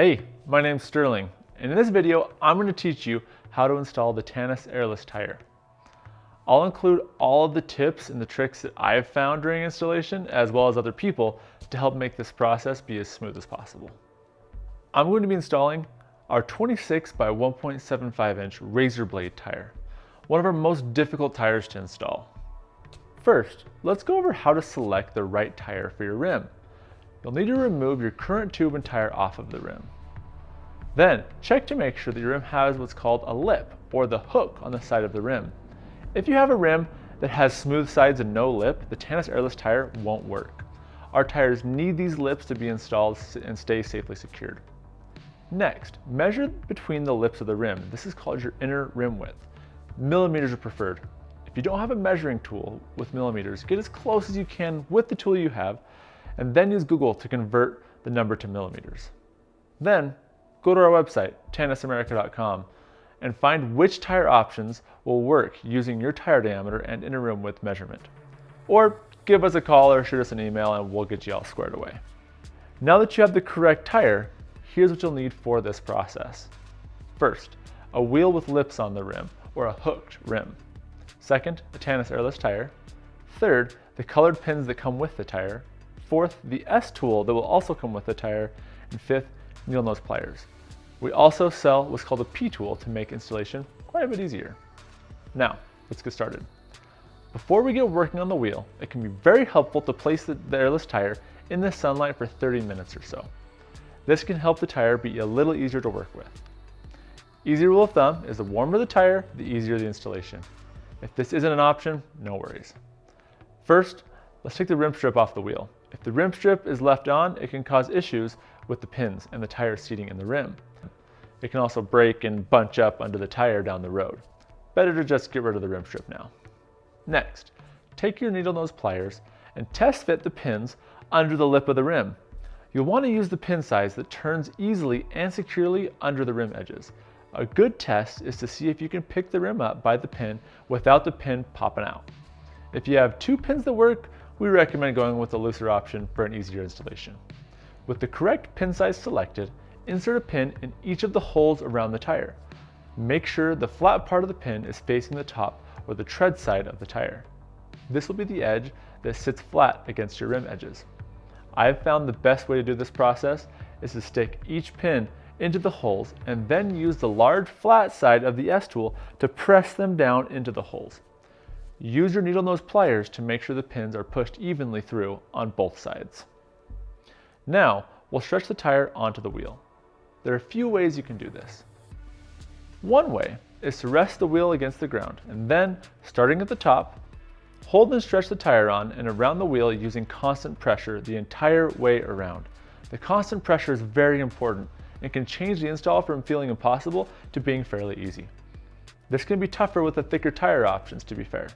Hey, my name's Sterling, and in this video, I'm going to teach you how to install the Tannus Airless tire. I'll include all of the tips and the tricks that I've found during installation, as well as other people, to help make this process be as smooth as possible. I'm going to be installing our 26 by 1.75 inch razor blade tire, one of our most difficult tires to install. First, let's go over how to select the right tire for your rim. You'll need to remove your current tube and tire off of the rim. Then, check to make sure that your rim has what's called a lip, or the hook on the side of the rim. If you have a rim that has smooth sides and no lip, the Tannus Airless tire won't work. Our tires need these lips to be installed and stay safely secured. Next, measure between the lips of the rim. This is called your inner rim width. Millimeters are preferred. If you don't have a measuring tool with millimeters, get as close as you can with the tool you have, and then use Google to convert the number to millimeters. Then, go to our website, tannusamerica.com, and find which tire options will work using your tire diameter and inner rim width measurement. Or give us a call or shoot us an email and we'll get you all squared away. Now that you have the correct tire, here's what you'll need for this process. First, a wheel with lips on the rim, or a hooked rim. Second, a Tannus Airless tire. Third, the colored pins that come with the tire. Fourth, the S tool that will also come with the tire. And fifth, needle nose pliers. We also sell what's called a P tool to make installation quite a bit easier. Now, let's get started. Before we get working on the wheel, it can be very helpful to place the airless tire in the sunlight for 30 minutes or so. This can help the tire be a little easier to work with. Easy rule of thumb is the warmer the tire, the easier the installation. If this isn't an option, no worries. First, let's take the rim strip off the wheel. If the rim strip is left on, it can cause issues with the pins and the tire seating in the rim. It can also break and bunch up under the tire down the road. Better to just get rid of the rim strip now. Next, take your needle nose pliers and test fit the pins under the lip of the rim. You'll want to use the pin size that turns easily and securely under the rim edges. A good test is to see if you can pick the rim up by the pin without the pin popping out. If you have two pins that work, we recommend going with the looser option for an easier installation. With the correct pin size selected, insert a pin in each of the holes around the tire. Make sure the flat part of the pin is facing the top or the tread side of the tire. This will be the edge that sits flat against your rim edges. I've found the best way to do this process is to stick each pin into the holes and then use the large flat side of the S tool to press them down into the holes. Use your needle nose pliers to make sure the pins are pushed evenly through on both sides. Now, we'll stretch the tire onto the wheel. There are a few ways you can do this. One way is to rest the wheel against the ground and then, starting at the top, hold and stretch the tire on and around the wheel using constant pressure the entire way around. The constant pressure is very important and can change the install from feeling impossible to being fairly easy. This can be tougher with the thicker tire options, to be fair.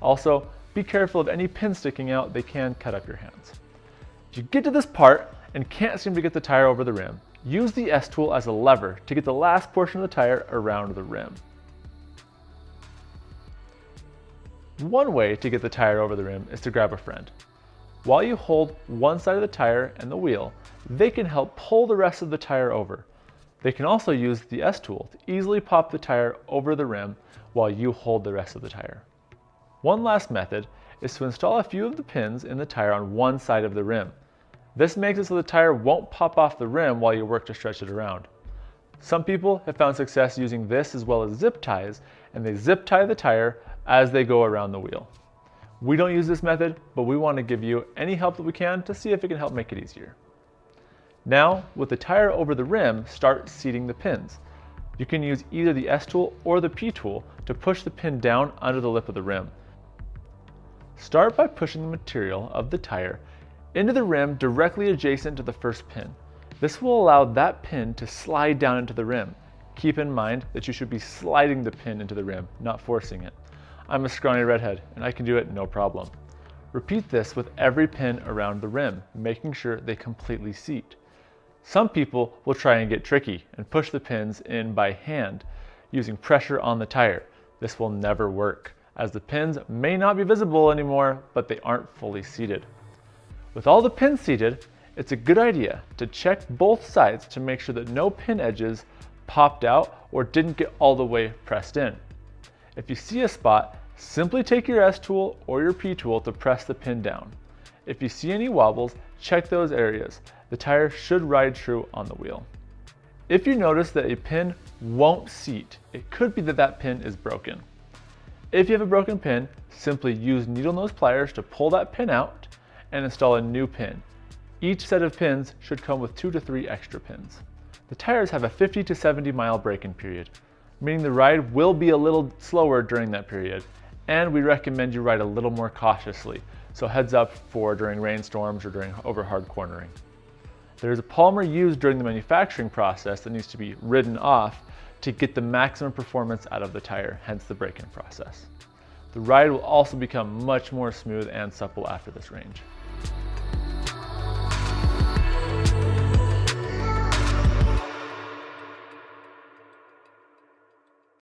Also, be careful of any pins sticking out, they can cut up your hands. If you get to this part and can't seem to get the tire over the rim, use the S tool as a lever to get the last portion of the tire around the rim. One way to get the tire over the rim is to grab a friend. While you hold one side of the tire and the wheel, they can help pull the rest of the tire over. They can also use the S tool to easily pop the tire over the rim while you hold the rest of the tire. One last method is to install a few of the pins in the tire on one side of the rim. This makes it so the tire won't pop off the rim while you work to stretch it around. Some people have found success using this as well as zip ties, and they zip tie the tire as they go around the wheel. We don't use this method, but we want to give you any help that we can to see if it can help make it easier. Now, with the tire over the rim, start seating the pins. You can use either the S tool or the P tool to push the pin down under the lip of the rim. Start by pushing the material of the tire into the rim directly adjacent to the first pin. This will allow that pin to slide down into the rim. Keep in mind that you should be sliding the pin into the rim, not forcing it. I'm a scrawny redhead and I can do it no problem. Repeat this with every pin around the rim, making sure they completely seat. Some people will try and get tricky and push the pins in by hand using pressure on the tire. This will never work, as the pins may not be visible anymore, but they aren't fully seated. With all the pins seated, It's a good idea to check both sides to make sure that no pin edges popped out or didn't get all the way pressed in. If you see a spot, simply take your S tool or your P tool to press the pin down. If you see any wobbles, check those areas. The tire should ride true on the wheel. If you notice that a pin won't seat, it could be that that pin is broken. If you have a broken pin, simply use needle nose pliers to pull that pin out and install a new pin. Each set of pins should come with 2 to 3 extra pins. The tires have a 50 to 70 mile break-in period, meaning the ride will be a little slower during that period, and we recommend you ride a little more cautiously, so heads up for during rainstorms or during over hard cornering. There is a polymer used during the manufacturing process that needs to be ridden off to get the maximum performance out of the tire, hence the break-in process. The ride will also become much more smooth and supple after this range.